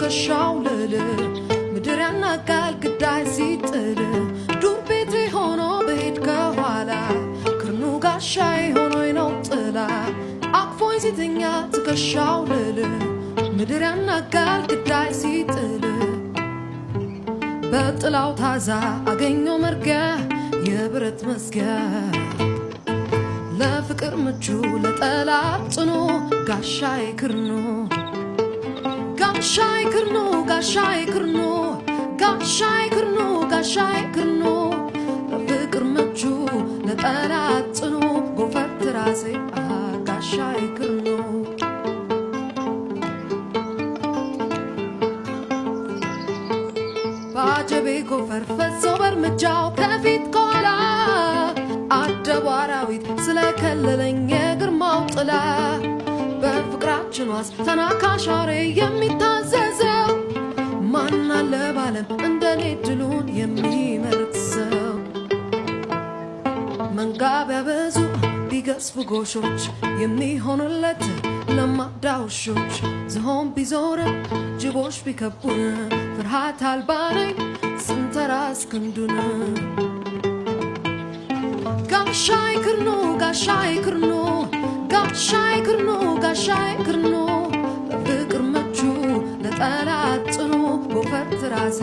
ትከሻው ልል ምድር ያናጋል ግዳይ ሲጥል ዱር ቤቴ ሆኖ በሄድ ከኋላ ክርኑ ጋሻዬ ሆኖኝ ነው ጥላ አቅፎኝ ሲተኛ ትከሻው ልል ምድር ያናጋል ግዳይ ሲጥል በጥላው ታዛ አገኘው መርጊያ የብረት መዝጊያ ለፍቅር ምቹ ለጠላት ጽኑ ጋሻዬ ክርኑ ጋሻዬ ክርኑ ጋሻዬ ክርኑ ጋሻዬ ክርኑ ጋሻዬ ክርኑ ለፍቅር ምቹ ለጠላት ጽኑ ጎፈር ትራሴ ጋሻዬ ክርኑ ባጀቤ ጎፈር ፈሶ በርምጃው ከፊት ከኋላ አደቡ አራዊት ስለከለለኝ የግርማው ጥላ በፍቅራችን ዋስ ተናካሽ አውሬ የሚታዘዘው ማን አለ ባለም እንደኔ ድሉን የሚመርጥ ሰው መንጋ ቢያበዙ ቢገዝፉ ጎሾች የሚሆኑለት ለማዳ ውሾች ዝሆን ቢዞር ጅቦች ቢከቡን ፍርሃት አልባ ነኝ ስንተራስ ክንዱን ጋሻዬ ክርኑ ጋሻዬ ክርኑ ጋሻዬ ክርኑ ጋሻዬ ክርኑ ለፍቅር ምቹ ለጠላት ጽኑ ጎፈር ትራሴ